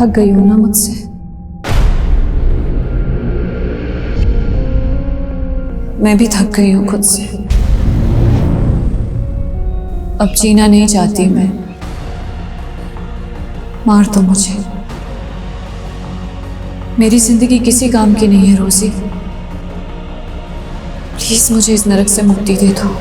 थक गई हो ना मुझसे। मैं भी थक गई हूं खुद से। अब जीना नहीं चाहती मैं। मार दो मुझे। मेरी जिंदगी किसी काम की नहीं है रोजी। प्लीज मुझे इस नरक से मुक्ति दे दो।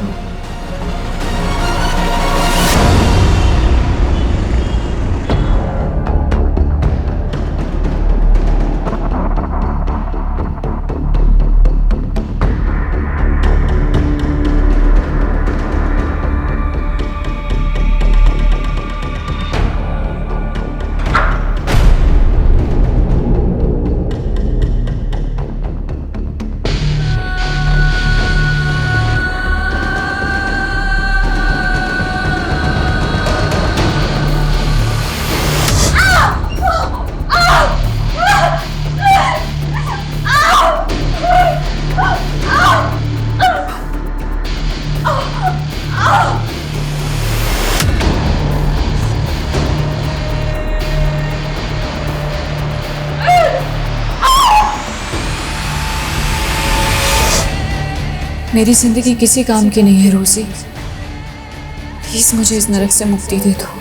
मेरी जिंदगी किसी काम की नहीं है रोजी। प्लीज मुझे इस नरक से मुक्ति दे दो।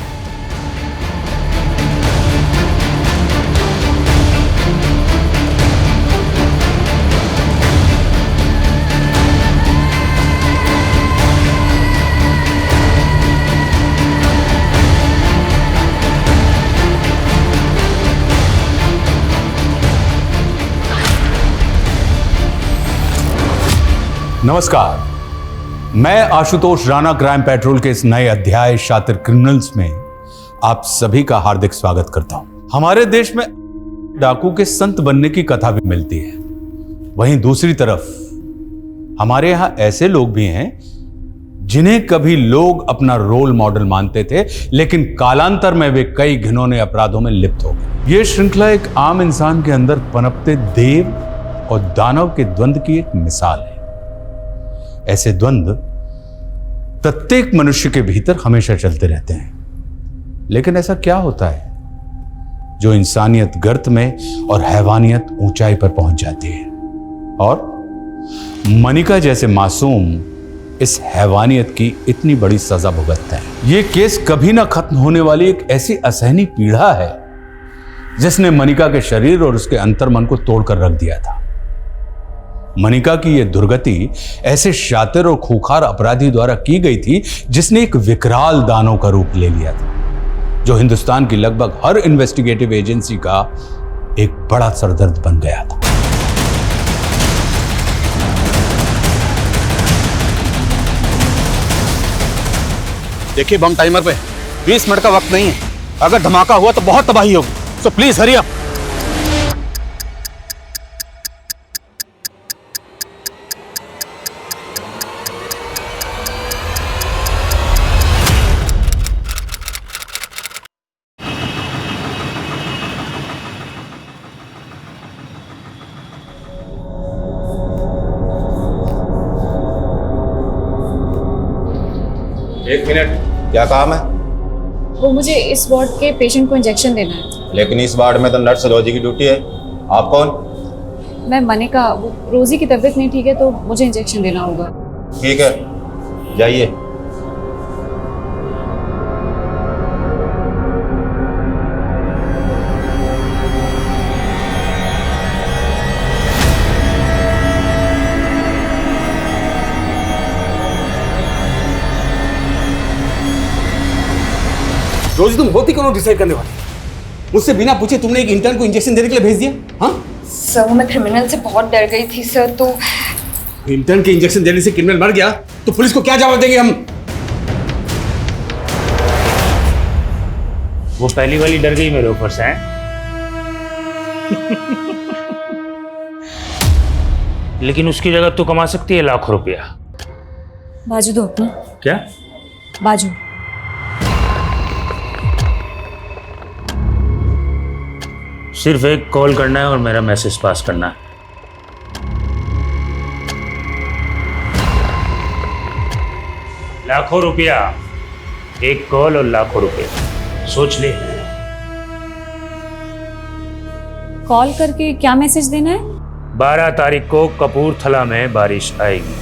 नमस्कार, मैं आशुतोष राणा क्राइम पेट्रोल के इस नए अध्याय शातिर क्रिमिनल्स में आप सभी का हार्दिक स्वागत करता हूं। हमारे देश में डाकू के संत बनने की कथा भी मिलती है। वहीं दूसरी तरफ हमारे यहां ऐसे लोग भी हैं जिन्हें कभी लोग अपना रोल मॉडल मानते थे, लेकिन कालांतर में वे कई घिनौने अपराधों में लिप्त हो गए। यह श्रृंखला एक आम इंसान के अंदर पनपते देव और दानव के द्वंद्व की एक मिसाल है। ऐसे द्वंद्व प्रत्येक मनुष्य के भीतर हमेशा चलते रहते हैं, लेकिन ऐसा क्या होता है जो इंसानियत गर्त में और हैवानियत ऊंचाई पर पहुंच जाती है, और मनिका जैसे मासूम इस हैवानियत की इतनी बड़ी सजा भुगतते हैं। यह केस कभी ना खत्म होने वाली एक ऐसी असहनीय पीड़ा है जिसने मनिका के शरीर और उसके अंतर्मन को तोड़कर रख दिया था। मनिका की यह दुर्गति ऐसे शातिर और खूंखार अपराधी द्वारा की गई थी जिसने एक विकराल दानव का रूप ले लिया था, जो हिंदुस्तान की लगभग हर इन्वेस्टिगेटिव एजेंसी का एक बड़ा सरदर्द बन गया था। देखिए, बम टाइमर पे 20 मिनट का वक्त नहीं है। अगर धमाका हुआ तो बहुत तबाही होगी, सो प्लीज हरी अप। एक मिनट, क्या काम है? वो मुझे इस वार्ड के पेशेंट को इंजेक्शन देना है। लेकिन इस वार्ड में तो नर्स रोजी की ड्यूटी है। आप कौन? मैं मनिका। वो रोजी की तबीयत नहीं ठीक है तो मुझे इंजेक्शन देना होगा। ठीक है, जाइए। रोजी, तुम होती कौन डिसाइड करने वाली? मुझसे बिना पूछे तुमने एक इंटर्न को इंजेक्शन देने के लिए भेज दिया? हाँ सर, मैं क्रिमिनल से बहुत डर गई थी सर। तो इंटर्न के इंजेक्शन देने से क्रिमिनल मर गया तो पुलिस को क्या जवाब देंगे हम? वो पहली वाली डर गई मेरे ऊपर से। लेकिन उसकी जगह तू कमा सकती है लाखों रुपया। बाजू दो अपना। क्या बाजू? सिर्फ एक कॉल करना है और मेरा मैसेज पास करना है। लाखों रुपया, एक कॉल और लाखों रुपया। सोच ले। कॉल करके क्या मैसेज देना है? 12 तारीख को कपूरथला में बारिश आएगी,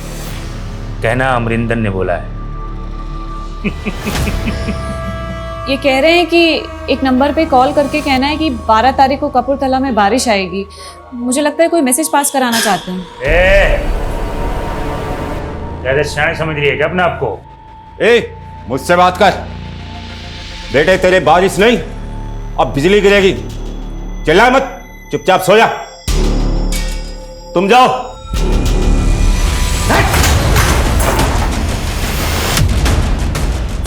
कहना अमरिंदर ने बोला है। ये कह रहे हैं कि एक नंबर पे कॉल करके कहना है कि 12 तारीख को कपूरथला में बारिश आएगी। मुझे लगता है कोई मैसेज पास कराना चाहते हैं। ज्यादा शान समझ रही है क्या अपने आप को? ए, मुझसे बात कर। बेटे तेरे बारिश नहीं, अब बिजली गिरेगी। चिल्ला मत, चुपचाप सो जा। तुम जाओ।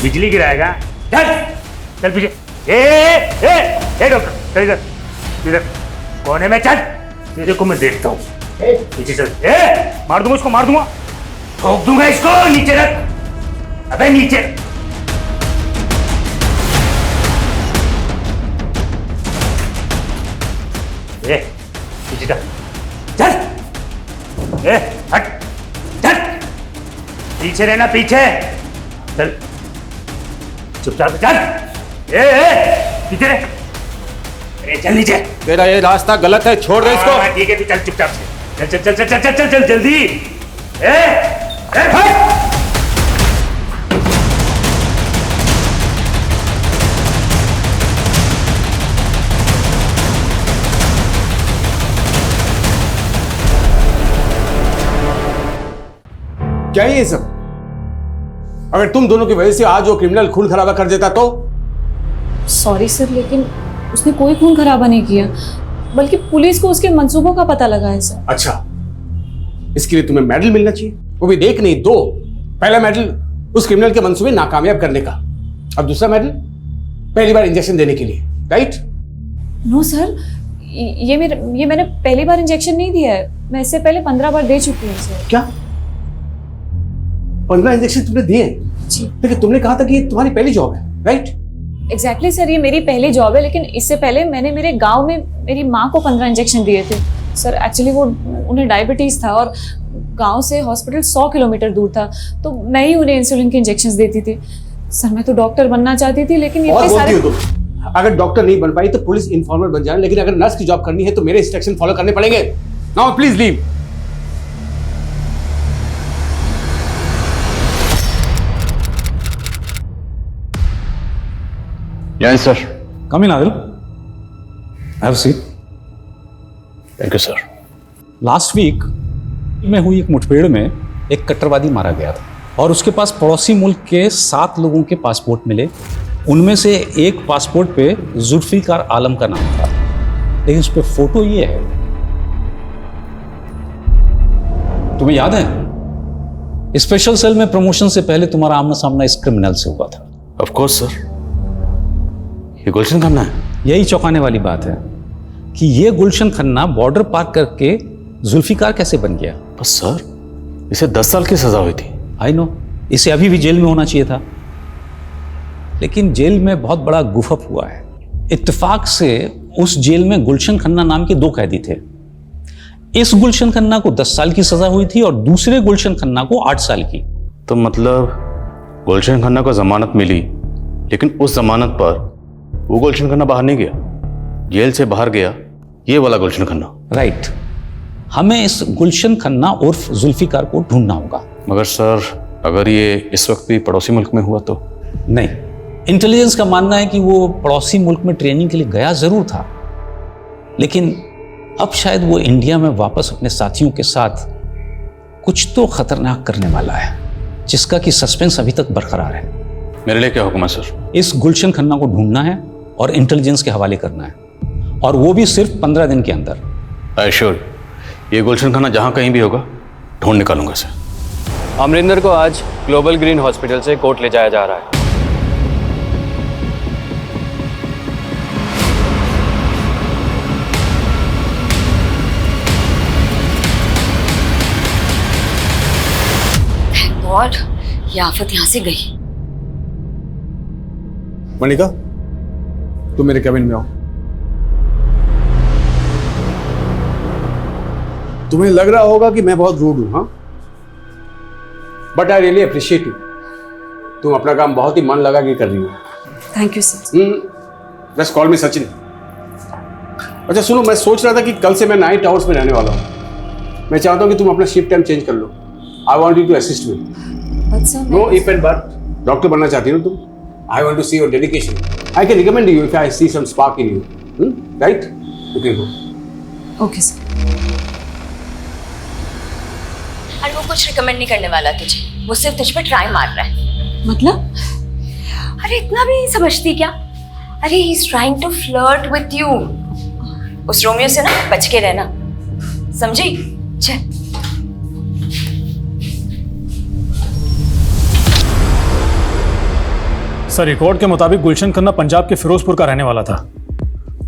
बिजली गिराएगा? चल चल पीछे। ए डॉक्टर, चल इधर इधर कोने में चल, तेरे को मैं देखता हूँ। पीछे चल। मार दूंगा इसको, मार दूंगा, ठोक दूंगा इसको। नीचे रख, अबे नीचे। पीछे चल, चल। हट, चल, पीछे रहना, पीछे चल, चुपचाप चल। पीछे रह। अरे चल नीचे। तेरा ये रास्ता गलत है, छोड़ दे इसको। ठीक है, तू चल चुपचाप से। चल चल चल चल चल चल चल जल्दी। हट। क्या है ये सब? अगर तुम दोनों की वजह से आज वो क्रिमिनल खून खराबा कर देता तो? सॉरी सर, लेकिन उसने कोई खून खराबा नहीं किया, बल्कि पुलिस को उसके मंसूबों का पता लगा है सर। अच्छा, इसके लिए तुम्हें मेडल मिलना चाहिए, वो भी देख नहीं दो। पहला मेडल उस क्रिमिनल के मंसूबे नाकामयाब करने का, अब दूसरा मेडल पहली बार इंजेक्शन देने के लिए, राइट? नो सर, ये मैंने पहली बार इंजेक्शन नहीं दिया है। मैं इससे पहले 15 बार दे चुकी हूँ सर। क्या 15 इंजेक्शन तुमने दिए? जी। लेकिन तुमने कहा था कि ये तुम्हारी पहली जॉब है, राइट? एग्जैक्टली सर, ये मेरी पहली जॉब है, लेकिन इससे पहले मैंने मेरे गांव में मेरी माँ को 15 इंजेक्शन दिए थे सर। एक्चुअली वो उन्हें डायबिटीज था और गांव से हॉस्पिटल 100 किलोमीटर दूर था, तो मैं ही उन्हें इंसुलिन के इंजेक्शन देती थी सर। मैं तो डॉक्टर बनना चाहती थी, लेकिन और इतने सारे। अगर डॉक्टर नहीं बन पाई तो पुलिस इन्फॉर्मर बन जाए, लेकिन अगर नर्स की जॉब करनी है तो मेरे इंस्ट्रक्शन फॉलो करने पड़ेंगे। Now please leave. Yes sir. Come in Adil, have seat. Thank you sir. Last week में हुई एक मुठभेड़ में एक कट्टरवादी मारा गया था और उसके पास पड़ोसी मुल्क के 7 लोगों के पासपोर्ट मिले। उनमें से एक पासपोर्ट पे जुल्फिकार आलम का नाम था, लेकिन उस पे फोटो ये है। तुम्हें याद है, स्पेशल सेल में प्रमोशन से पहले तुम्हारा आमना सामना इस क्रिमिनल से हुआ था। ऑफ कोर्स सर, ये गुलशन खन्ना है। यही चौंकाने वाली बात है कि ये गुलशन खन्ना बॉर्डर पार करके जुल्फिकार कैसे बन गया। बस सर, इसे 10 साल की सजा हुई थी। आई नो, इसे अभी भी जेल में होना चाहिए था, लेकिन जेल में बहुत बड़ा गुफअप हुआ है। इत्तेफाक से उस जेल में गुलशन खन्ना नाम के 2 कैदी थे। इस गुलशन खन्ना को 10 साल की सजा हुई थी और दूसरे गुलशन खन्ना को 8 साल की। तो मतलब गुलशन खन्ना को जमानत मिली, लेकिन उस जमानत पर वो गुलशन खन्ना बाहर नहीं गया, जेल से बाहर गया ये वाला गुलशन खन्ना। राइट। हमें इस गुलशन खन्ना उर्फ जुल्फिकार को ढूंढना होगा। मगर सर, अगर ये इस वक्त भी पड़ोसी मुल्क में हुआ तो? नहीं, इंटेलिजेंस का मानना है कि वो पड़ोसी मुल्क में ट्रेनिंग के लिए गया जरूर था, लेकिन अब शायद वो इंडिया में वापस अपने साथियों के साथ कुछ तो खतरनाक करने वाला है, जिसका कि सस्पेंस अभी तक बरकरार है। मेरे लिए क्या हुक्म है सर? इस गुलशन खन्ना को ढूंढना है और इंटेलिजेंस के हवाले करना है, और वो भी सिर्फ 15 दिन के अंदर। आई श्योर, ये गुलशन खन्ना जहाँ कहीं भी होगा ढूंढ निकालूंगा सर। अमरिंदर को आज ग्लोबल ग्रीन हॉस्पिटल से कोर्ट ले जाया जा रहा है। गॉड, ये आफत यहाँ से गई। मणिका, तुम मेरे कैबिन में आओ। तुम्हें लग रहा होगा कि मैं बहुत रूड हूं, हाँ? But I really appreciate you. तुम अपना काम बहुत ही मन लगा के कर रही हो। Thank you sir. Just call मी सचिन। अच्छा सुनो, मैं सोच रहा था कि कल से मैं नाइट आवर्स में रहने वाला हूँ। मैं चाहता हूँ कि तुम अपना शिफ्ट टाइम चेंज कर लो। I want you to assist me. But sir no if and but, doctor बनना चाहती हो तुम। I want to see your dedication. I can recommend you if I see some spark in you, right? You can go. Okay sir. अरे वो कुछ recommend नहीं करने वाला तुझे, वो सिर्फ तुझ पे ट्राई मार रहा है। मतलब? अरे इतना भी नहीं समझती क्या? अरे he is trying to flirt with you. उस रोमियो से ना बच के रहना, समझी? चल। सर, रिकॉर्ड के मुताबिक गुलशन खन्ना पंजाब के फिरोजपुर का रहने वाला था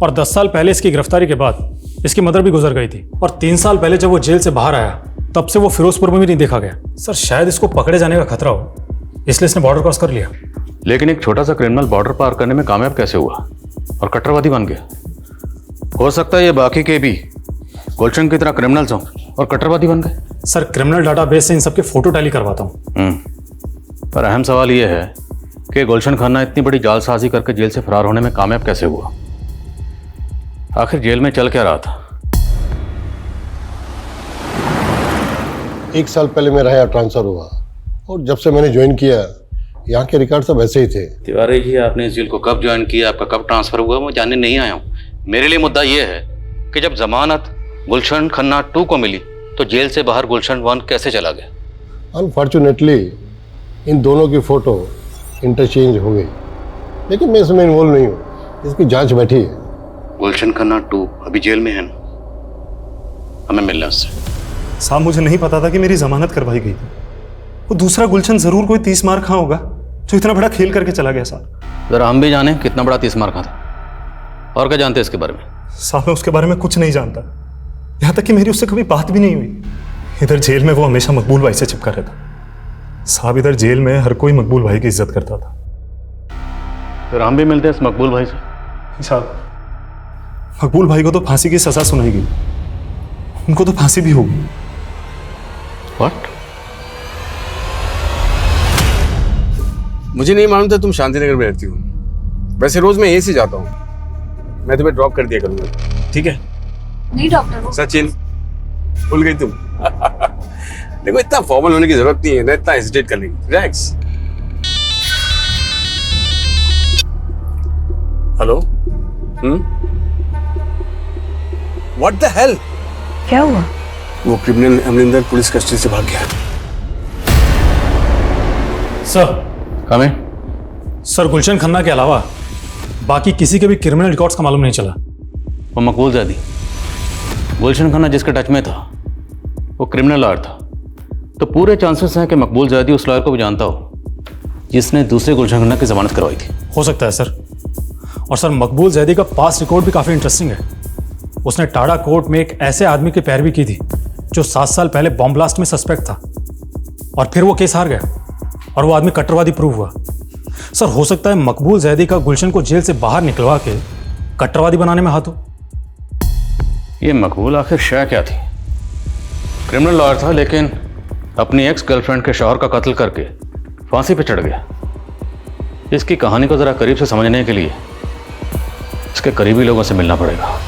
और 10 साल पहले इसकी गिरफ्तारी के बाद इसकी मदर भी गुजर गई थी और 3 साल पहले जब वो जेल से बाहर आया तब से वो फिरोजपुर में भी नहीं देखा गया। सर, शायद इसको पकड़े जाने का खतरा हो, इसलिए इसने बॉर्डर क्रॉस कर लिया। लेकिन एक छोटा सा क्रिमिनल बॉर्डर पार करने में कामयाब कैसे हुआ और कट्टरवादी बन गया? हो सकता है ये बाकी के भी गुलशन की तरह क्रिमिनल्स हों और कट्टरवादी बन गए। सर, क्रिमिनल डाटाबेस से इन सबके फोटो टैली करवाता हूँ। पर अहम सवाल ये है कि गुलशन खन्ना इतनी बड़ी जालसाजी करके जेल से फरार होने में कामयाब कैसे हुआ? आखिर जेल में चल क्या रहा था? 1 साल पहले मेरा यहाँ ट्रांसफर हुआ और जब से मैंने ज्वाइन किया यहाँ के रिकॉर्ड सब ऐसे ही थे। तिवारी जी, आपने इस जेल को कब ज्वाइन किया, आपका कब ट्रांसफर हुआ, मैं जानने नहीं आया हूँ। मेरे लिए मुद्दा ये है कि जब जमानत गुलशन खन्ना 2 को मिली तो जेल से बाहर गुलशन 1 कैसे चला गया? अनफॉर्चुनेटली इन दोनों की फोटो इंटरचेंज हो गई, लेकिन मैं इसमें इन्वॉल्व नहीं हूँ, इसकी जांच बैठी है। गुलशन खन्ना 2 अभी जेल में है ना? हमें मिलना उससे। साहब, मुझे नहीं पता था कि मेरी जमानत करवाई गई थी। वो दूसरा गुलशन जरूर कोई 30 मार खा होगा जो इतना बड़ा खेल करके चला गया साहब। जरा हम भी जाने कितना बड़ा 30 मार खा था। और क्या जानते हैं इसके बारे में? साहब, मैं उसके बारे में कुछ नहीं जानता, यहाँ तक कि मेरी उससे कभी बात भी नहीं हुई। इधर जेल में वो हमेशा मकबूल भाई से चिपका रहता। साहब, इधर जेल में हर कोई मकबूल भाई की इज्जत करता था। फिर हम भी मिलते हैं इस मकबूल भाई से। साहब, मकबूल भाई को तो फांसी की सजा सुनाई गई, उनको तो फांसी भी होगी। व्हाट? मुझे नहीं मालूम था तुम शांतिनगर में रहती हो। वैसे रोज मैं यहीं से जाता हूँ। मैं तुम्हें ड्रॉप कर दिया करूँगा, ठीक है? नहीं डॉक्टर, वो सचिन, भूल गई तुम? देखो, इतना फॉर्मल होने की जरूरत नहीं है ना, इतना हेजिटेट करने की। Relax. Hello? What the hell? क्या हुआ? वो क्रिमिनल अमरिंदर पुलिस कस्टडी से भाग गया। सर, सर, गुलशन खन्ना के अलावा बाकी किसी के भी क्रिमिनल रिकॉर्ड्स का मालूम नहीं चला। वो मकबूल जैदी, गुलशन खन्ना जिसके टच में था, वो क्रिमिनल लॉयर था, तो पूरे चांसेस हैं कि मकबूल जैदी उस लॉयर को भी जानता हो जिसने दूसरे गुलशन खन्ना की जमानत करवाई थी। हो सकता है सर। और सर, मकबूल जैदी का पास्ट रिकॉर्ड भी काफ़ी इंटरेस्टिंग है। उसने टाडा कोर्ट में एक ऐसे आदमी की पैरवी की थी जो 7 साल पहले बॉम्ब ब्लास्ट में सस्पेक्ट था और फिर वो केस हार गया और वो आदमी कट्टरवादी प्रूव हुआ। सर, हो सकता है मकबूल जैदी का गुलशन को जेल से बाहर निकलवा के कट्टरवादी बनाने में हाथ हो। ये मकबूल आखिर शय क्या थी? क्रिमिनल लॉयर था, लेकिन अपनी एक्स गर्लफ्रेंड के शौहर का कत्ल करके फांसी पे चढ़ गया। इसकी कहानी को ज़रा करीब से समझने के लिए इसके करीबी लोगों से मिलना पड़ेगा।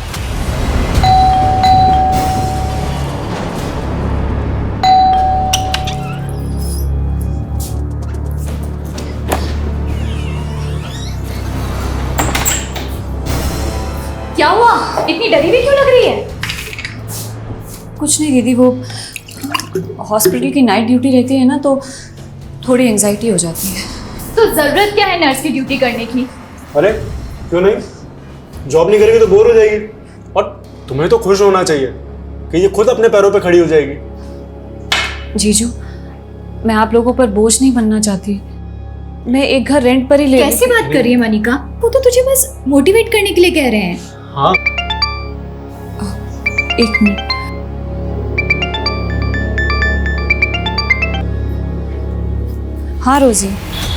क्या हुआ? इतनी डरी हुई क्यों लग रही है? कुछ नहीं दीदी, वो हॉस्पिटल की नाइट ड्यूटी रहती है ना, तो थोड़ी एंजाइटी हो जाती है। तो जरूरत क्या है नर्स की ड्यूटी करने की? अरे क्यों नहीं? जॉब नहीं करेगी तो बोर हो जाएगी, और तुम्हें तो खुश होना चाहिए कि ये खुद अपने पैरों पे खड़ी हो जाएगी। जीजू, मैं आप लोगों पर बोझ नहीं बनना चाहती। मैं एक घर रेंट पर ही ले। कैसे बात कर रही है मनिका? वो तो तुझे बस मोटिवेट करने के लिए कह रहे हैं। हाँ, एक मिनट। हाँ रोजी,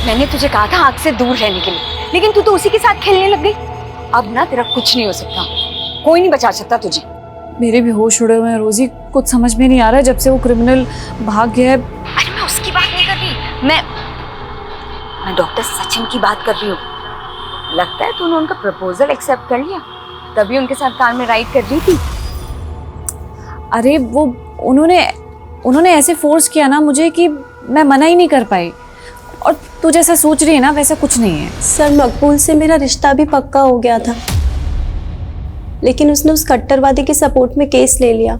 मैंने तुझे कहा था आग से दूर रहने के लिए, लेकिन तू तो उसी के साथ खेलने लग गई। अब ना तेरा कुछ नहीं हो सकता, कोई नहीं बचा सकता तुझे। मेरे भी होश उड़े हुए हैं रोजी, कुछ समझ में नहीं आ रहा है जब से वो क्रिमिनल भाग गया है। अरे मैं उसकी बात नहीं कर रही, मैं डॉक्टर सचिन की बात कर रही हूँ। लगता है तूने उनका प्रपोजल एक्सेप्ट कर लिया। तभी उनके साथ कार में राइड कर रही थी। अरे वो उन्होंने ऐसे फोर्स किया ना मुझे कि मैं मना ही नहीं कर पाई। और तू जैसा सोच रही है ना वैसा कुछ नहीं है। सर मकबूल से मेरा रिश्ता भी पक्का हो गया था, लेकिन उसने उस कट्टरवादी के सपोर्ट में केस ले लिया।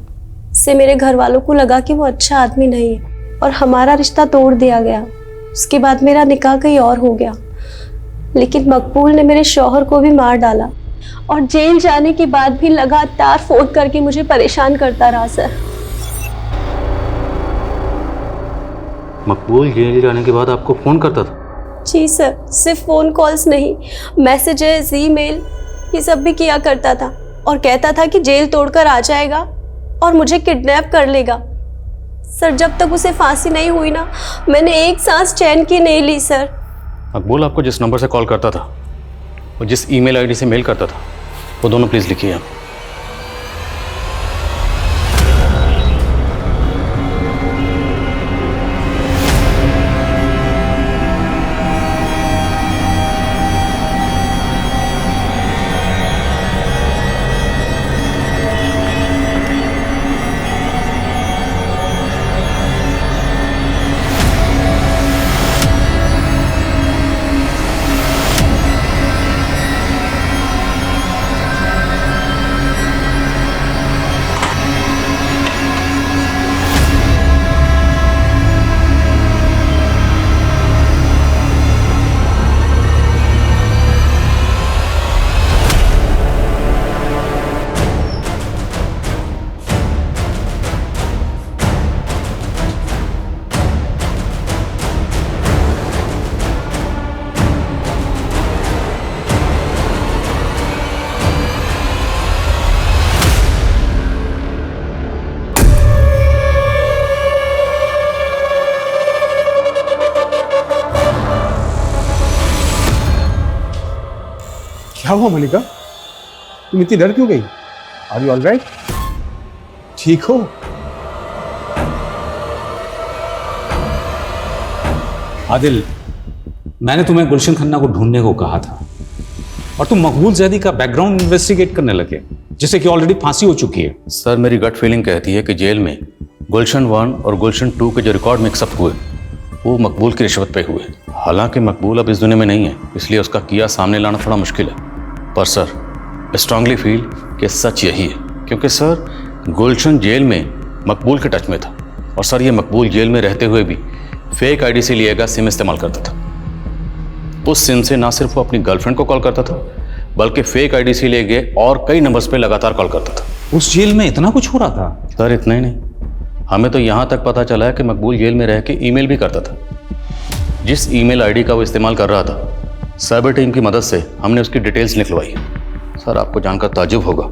इससे मेरे घर वालों को लगा कि वो अच्छा आदमी नहीं है और हमारा रिश्ता तोड़ दिया गया। उसके बाद मेरा निकाह कहीं और हो गया, लेकिन मकबूल ने मेरे शौहर को भी मार डाला और जेल जाने के बाद भी लगातार फोन करके मुझे परेशान करता रहा। सर मकबूल जेल जाने के बाद आपको फ़ोन करता था? जी सर, सिर्फ फ़ोन कॉल्स नहीं, मैसेजेस, ईमेल ये सब भी किया करता था और कहता था कि जेल तोड़कर आ जाएगा और मुझे किडनैप कर लेगा। सर जब तक उसे फांसी नहीं हुई ना, मैंने एक सांस चैन की नहीं ली। सर मकबूल आपको जिस नंबर से कॉल करता था और जिस ईमेल आईडी से मेल करता था वो दोनों प्लीज़ लिखिए आप। क्या हुआ मलिका, तुम इतनी डर क्यों गई? Are you all right? ठीक हो? आदिल, मैंने तुम्हें गुलशन खन्ना को ढूंढने को कहा था और तुम मकबूल जैदी का बैकग्राउंड इन्वेस्टिगेट करने लगे, जिससे कि ऑलरेडी फांसी हो चुकी है। सर मेरी गट फीलिंग कहती है कि जेल में गुलशन 1 और गुलशन 2 के जो रिकॉर्ड मिक्सअप हुए वो मकबूल की रिश्वत पे हुए। हालांकि मकबूल अब इस दुनिया में नहीं है, इसलिए उसका किया सामने लाना थोड़ा मुश्किल है, पर सर स्ट्रांगली फील कि सच यही है, क्योंकि सर गुलशन जेल में मकबूल के टच में था और सर ये मकबूल जेल में रहते हुए भी फेक आईडी से लिया गया सिम इस्तेमाल करता था। उस सिम से ना सिर्फ वो अपनी गर्लफ्रेंड को कॉल करता था, बल्कि फेक आईडी से लिए गए और कई नंबर्स पे लगातार कॉल करता था। उस जेल में इतना कुछ हो रहा था? सर इतना ही नहीं, हमें तो यहाँ तक पता चला है कि मकबूल जेल में रह के ईमेल भी करता था। जिस ईमेल आईडी का वो इस्तेमाल कर रहा था, साइबर टीम की मदद से हमने उसकी डिटेल्स निकलवाई। सर आपको जानकर ताज्जुब होगा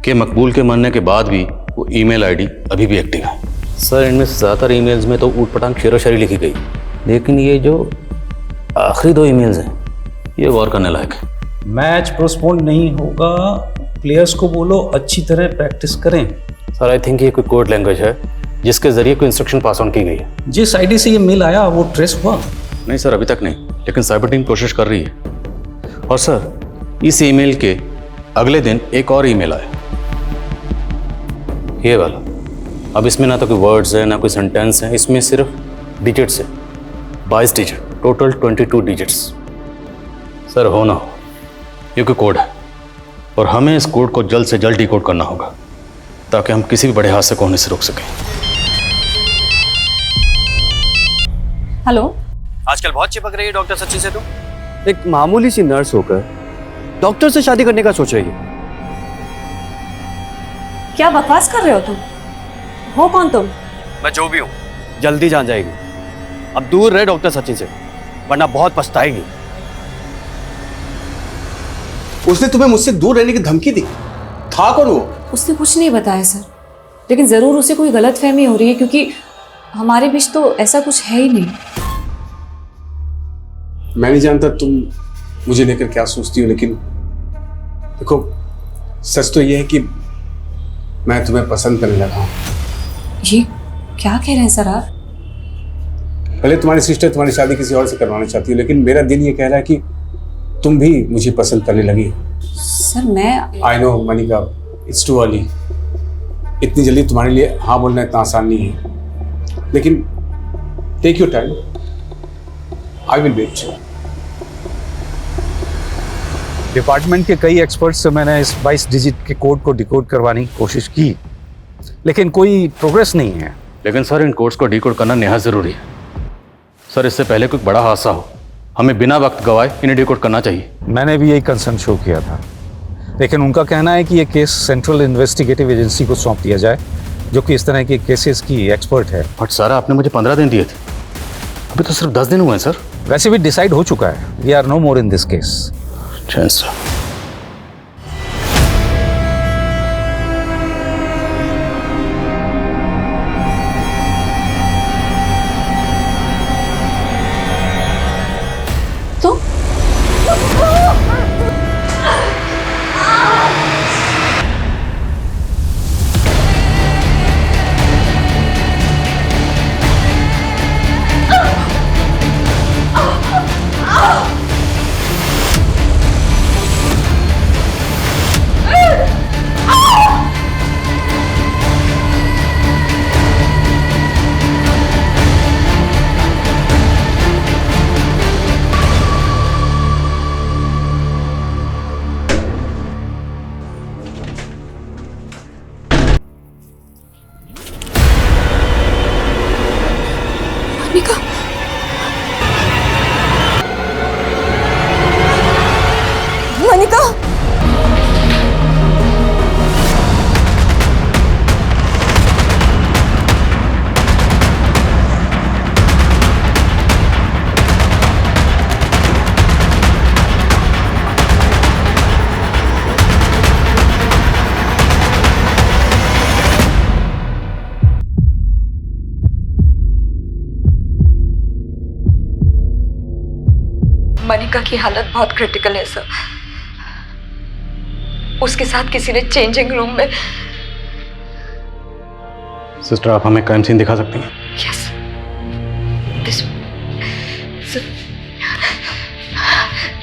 कि मकबूल के मरने के बाद भी वो ईमेल आईडी अभी भी एक्टिव है। सर इनमें से ज़्यादातर ईमेल्स में तो ऊट पटांग शेरोशायरी लिखी गई, लेकिन ये जो आखिरी 2 ईमेल्स हैं ये गौर करने लायक है। मैच पोस्टपोन नहीं होगा, प्लेयर्स को बोलो अच्छी तरह प्रैक्टिस करें। सर आई थिंक ये कोई कोड लैंग्वेज है जिसके जरिए कोई इंस्ट्रक्शन पास ऑन की गई है। जिस आईडी से ये मेल आया वो ट्रेस हुआ? नहीं सर अभी तक नहीं, लेकिन साइबर टीम कोशिश कर रही है। और सर इस ईमेल के अगले दिन एक और ईमेल आया, ये वाला। अब इसमें ना तो कोई वर्ड्स है ना कोई सेंटेंस है, इसमें सिर्फ डिजिट्स है, 22 डिजिट, टोटल 22 डिजिट्स। सर हो ना हो ये कोई कोड है और हमें इस कोड को जल्द से जल्द डिकोड करना होगा ताकि हम किसी भी बड़े हादसे को होने से रोक सकें। हेलो, आजकल बहुत चिपक रही है डॉक्टर सचिन से। तुम एक मामूली सी नर्स होकर डॉक्टर से शादी करने का सोच रही है। क्या बकवास कर रहे हो तुम? हो कौन तुम? मैं जो भी हूँ जल्दी जान जाएगी। अब दूर रहे डॉक्टर सचिन से, वरना बहुत पछताएगी। उसने तुम्हें मुझसे दूर रहने की धमकी दी? था कौन वो? उसने कुछ नहीं बताया सर, लेकिन जरूर उसे कोई गलतफहमी हो रही है, क्योंकि हमारे बीच तो ऐसा कुछ है ही नहीं। मैं नहीं जानता तुम मुझे लेकर क्या सोचती हो, लेकिन देखो सच तो ये है कि मैं तुम्हें पसंद करने लगा हूं। ये क्या कह रहे हैं सर आप? पहले तुम्हारी सिस्टर तुम्हारी शादी किसी और से करवाना चाहती है, लेकिन मेरा दिल ये कह रहा है कि तुम भी मुझे पसंद करने लगी हो। सर मैं I know Manika, it's too early. इतनी जल्दी तुम्हारे लिए हाँ बोलना इतना आसान नहीं है, लेकिन take your time, I will wait. Department के कई एक्सपर्ट्स से मैंने इस 22 डिजिट के कोड को डिकोड करवाने की कोशिश की, लेकिन कोई प्रोग्रेस नहीं है। लेकिन सर इन कोड्स को डिकोड करना निहायत ज़रूरी है। सर इससे पहले कोई बड़ा हादसा हो, हमें बिना वक्त गवाए इन्हें डिकोड करना चाहिए। मैंने भी यही कंसर्न शो किया था, लेकिन उनका कहना है कि ये केस सेंट्रल इन्वेस्टिगेटिव एजेंसी को सौंप दिया जाए, जो कि इस तरह के केसेस की एक्सपर्ट है। बट सर आपने मुझे 15 दिन दिए थे, अभी तो सिर्फ 10 दिन हुए हैं सर। वैसे भी डिसाइड हो चुका है, we are no more in this case. Sir तो मनिका, मनिका की हालत बहुत क्रिटिकल है सर। उसके साथ किसी ने चेंजिंग रूम में। सिस्टर आप हमें क्राइम सीन दिखा सकती हैं? Yes this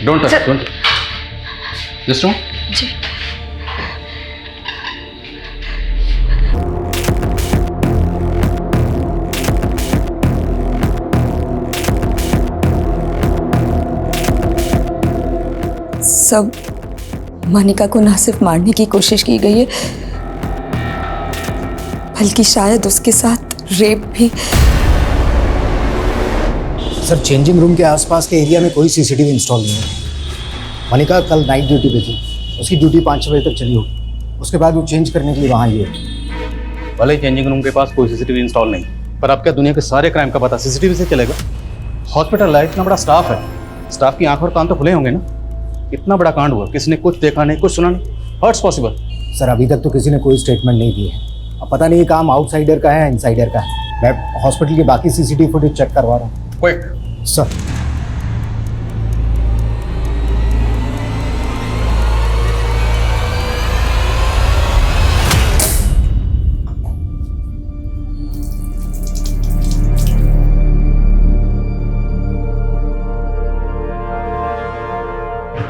don't touch, don't just no. जी सब मनिका को ना सिर्फ मारने की कोशिश की गई है, बल्कि शायद उसके साथ रेप भी। सर चेंजिंग रूम के आसपास के एरिया में कोई सीसीटीवी इंस्टॉल नहीं है। मनिका कल नाइट ड्यूटी पे थी, उसकी ड्यूटी 5 बजे तक चली होगी। उसके बाद वो चेंज करने के लिए वहाँ आई है। भले ही चेंजिंग रूम के पास कोई सीसीटीवी इंस्टॉल नहीं, पर अब क्या दुनिया के सारे क्राइम का पता सीसीटीवी से चलेगा? हॉस्पिटल है, इतना बड़ा स्टाफ है, स्टाफ की आंख और कान तो खुले होंगे ना। इतना बड़ा कांड हुआ, किसी ने कुछ देखा नहीं, कुछ सुना नहीं। How it's possible? सर अभी तक तो किसी ने कोई स्टेटमेंट नहीं दी है। अब पता नहीं ये काम आउटसाइडर का है इनसाइडर का है। मैं हॉस्पिटल के बाकी सीसीटीवी फुटेज चेक करवा रहा हूँ। Quick sir.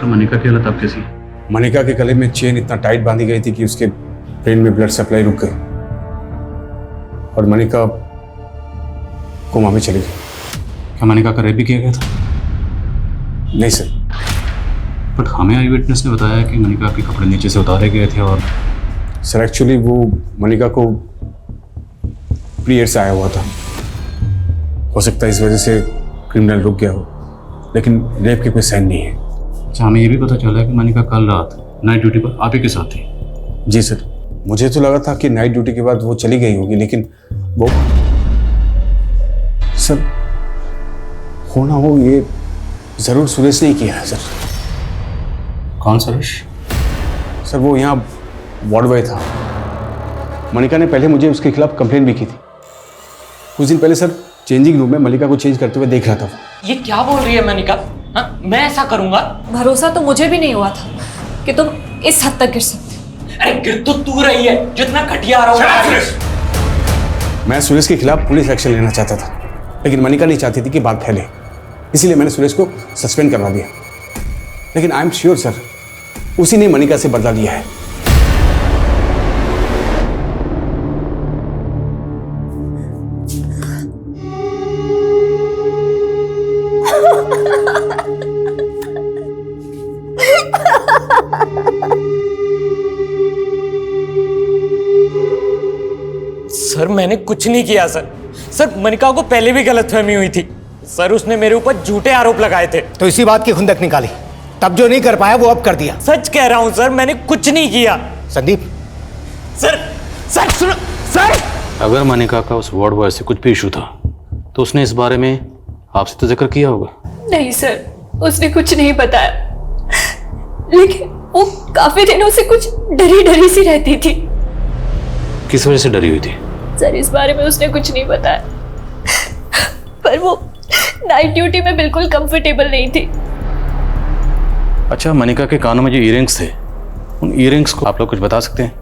मनिका की हालत अब कैसी? मनिका के गले में चेन इतना टाइट बांधी गई थी कि उसके ब्रेन में ब्लड सप्लाई रुक गई और मनिका कोमा में चली गई। क्या मनिका का रेप भी किया गया था? नहीं सर। बट हमें आई विटनेस ने बताया कि मनिका के कपड़े नीचे से उतारे गए थे। और सर एक्चुअली वो मनिका को पीरियड्स आया हुआ था, हो सकता है इस वजह से क्रिमिनल रुक गया हो, लेकिन रेप के कोई साइन नहीं है। अच्छा हमें ये भी पता चला कि मनिका कल रात नाइट ड्यूटी पर आप ही के साथ थी? जी सर, मुझे तो लगा था कि नाइट ड्यूटी के बाद वो चली गई होगी, लेकिन वो सर होना हो ये जरूर सुरेश ने किया है सर। कौन सुरेश? सर वो यहाँ वार्ड बॉय था। मनिका ने पहले मुझे उसके खिलाफ कंप्लेंट भी की थी। कुछ दिन पहले सर चेंजिंग रूम में मनिका को चेंज करते हुए देख रहा था। ये क्या बोल रही है मनिका? हाँ, मैं ऐसा करूंगा? भरोसा तो मुझे भी नहीं हुआ था कि तुम इस हद तक गिर सकते। अरे गिर तो तू रही है जो इतना घटिया आ रहा है। मैं सुरेश के खिलाफ पुलिस एक्शन लेना चाहता था, लेकिन मनिका नहीं चाहती थी कि बात फैले, इसीलिए मैंने सुरेश को सस्पेंड करवा दिया। लेकिन आई एम श्योर सर उसी ने मनिका से बदला लिया है। सर मैंने कुछ नहीं किया सर। सर मनिका को पहले भी गलतफहमी हुई थी सर, उसने मेरे ऊपर झूठे आरोप लगाए थे। तो इसी बात की खुंदक निकाली, तब जो नहीं कर पाया वो अब कर दिया। सच कह रहा हूं सर, मैंने कुछ नहीं किया। संदीप सर सर सुनो सर। अगर मनिका का उस वार्ड बॉय से कुछ भी इशू था तो उसने इस बारे में आपसे तो जिक्र किया होगा। नहीं सर, उसने कुछ नहीं बताया, लेकिन वो काफी दिनों से कुछ डरी डरी सी रहती थी। किस वजह से डरी हुई थी? सर इस बारे में उसने कुछ नहीं बताया, पर वो नाइट ड्यूटी में बिल्कुल कंफर्टेबल नहीं थी। अच्छा, मनिका के कानों में जो ईयरिंग्स थे, उन ईयरिंग्स को आप लोग कुछ बता सकते हैं?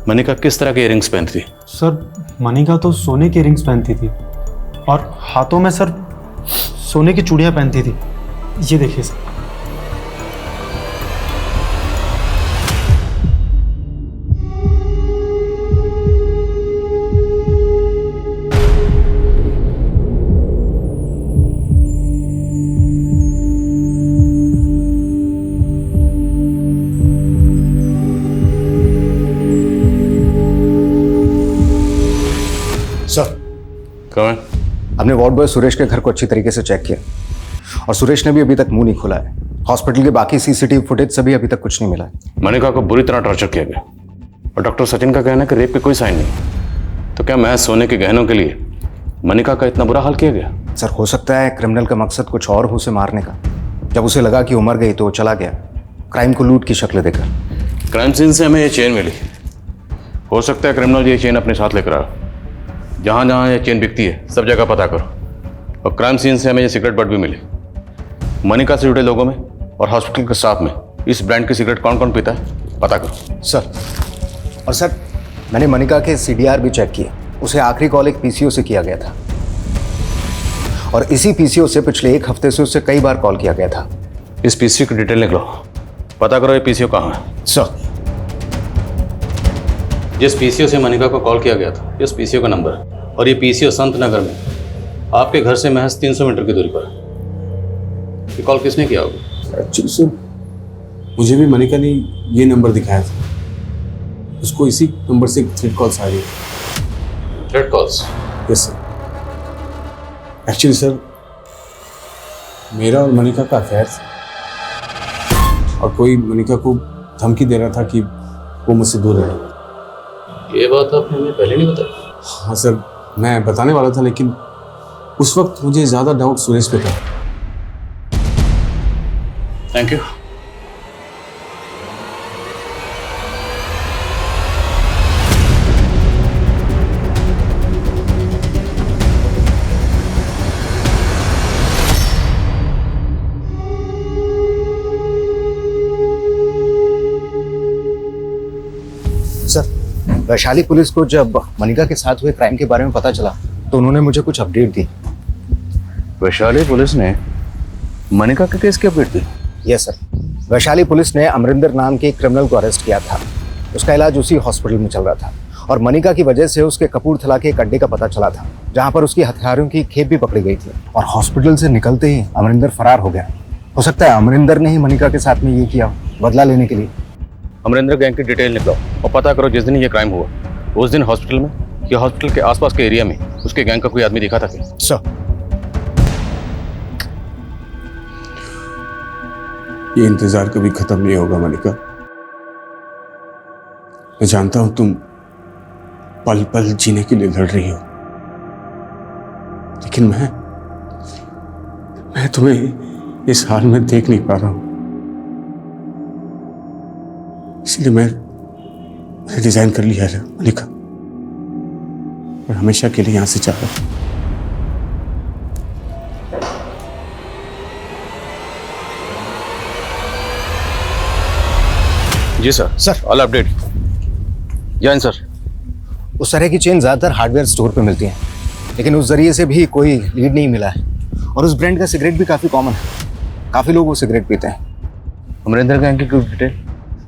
मनिका किस तरह के ईयरिंग्स पहनती थी? सर मनिका तो सोने के रिंग्स पहनती थी और हाथों में सर सोने की चूड़ियां पहनती थी। ये देखिए सर। सर कौन? हमने वार्ड बॉय सुरेश के घर को अच्छी तरीके से चेक किया और सुरेश ने भी अभी तक मुंह नहीं खोला है। हॉस्पिटल के बाकी सीसीटीवी फुटेज से भी अभी तक कुछ नहीं मिला है। मनिका को बुरी तरह टॉर्चर किया गया और डॉक्टर सचिन का कहना है कि रेप के कोई साइन नहीं। तो क्या महज सोने के गहनों के लिए मनिका का इतना बुरा हाल किया गया? सर हो सकता है क्रिमिनल का मकसद कुछ और हो उसे मारने का। जब उसे लगा कि वो मर गई तो वो चला गया, क्राइम को लूट की शक्ल देकर। क्राइम सीन से हमें ये चेन मिली, हो सकता है क्रिमिनल ये चेन अपने साथ लेकर आया। जहाँ जहाँ ये चेन बिकती है सब जगह पता करो। और क्राइम सीन से हमें ये सिगरेट बट भी मिली। मनिका से जुड़े लोगों में और हॉस्पिटल के स्टाफ में इस ब्रांड की सिगरेट कौन कौन पीता है पता करो। सर और सर मैंने मनिका के सीडीआर भी चेक किए। उसे आखिरी कॉल एक पीसीओ से किया गया था और इसी पीसीओ से पिछले एक हफ्ते से उससे कई बार कॉल किया गया था। इस पीसीओ की डिटेल निकलो, पता करो ये पीसीओ कहाँ है। सर जिस पीसीओ से मनिका को कॉल किया गया था इस पीसीओ का नंबर है और ये पीसीओ संत नगर में आपके घर से महज 300 मीटर की दूरी पर है। ये कॉल किसने किया होगा? एक्चुअली सर मुझे भी मनिका ने ये नंबर दिखाया था, उसको इसी नंबर से थ्रेड कॉल्स आ रही है। Thread calls? Yes sir. Actually sir मेरा और मनिका का अफेयर था और कोई मनिका को धमकी दे रहा था कि वो मुझसे दूर रहे। ये बात आपने हमें पहले नहीं बताई? हाँ सर, मैं बताने वाला था लेकिन उस वक्त मुझे ज़्यादा डाउट सुरेश पे था। Thank you. Sir Vaishali police को जब मनिका के साथ हुए क्राइम के बारे में पता चला तो उन्होंने मुझे कुछ अपडेट दी। वैशाली पुलिस ने मनिका के केस की अपडेट दी? यस सर, वैशाली पुलिस ने अमरिंदर नाम के एक क्रिमिनल को अरेस्ट किया था। उसका इलाज उसी हॉस्पिटल में चल रहा था और मनिका की वजह से उसके कपूरथला के एक अड्डे का पता चला था जहाँ पर उसकी हथियारों की खेप भी पकड़ी गई थी और हॉस्पिटल से निकलते ही अमरिंदर फरार हो गया। हो सकता है अमरिंदर ने ही मनिका के साथ में ये किया बदला लेने के लिए। अमरिंदर गैंग की डिटेल निकलो और पता करो जिस दिन ये क्राइम हुआ उस दिन हॉस्पिटल में या हॉस्पिटल के आसपास के एरिया में उसके गैंग का कोई आदमी दिखा था क्या? सर ये इंतजार कभी खत्म नहीं होगा मनिका। मैं जानता हूं तुम पल पल जीने के लिए लड़ रही हो, लेकिन मैं तुम्हें इस हाल में देख नहीं पा रहा हूं, इसलिए मैं रिजाइन कर लिया है मनिका और हमेशा के लिए यहां से जा रहा हूं। जी sir. Sir all update. Jain sir, उस तरह की चेन ज़्यादातर हार्डवेयर स्टोर पे मिलती हैं, लेकिन उस जरिए से भी कोई लीड नहीं मिला है और उस ब्रांड का सिगरेट भी काफ़ी कॉमन है। काफ़ी लोग वो सिगरेट पीते हैं। अमरिंदर गैंग की कुछ डिटेल?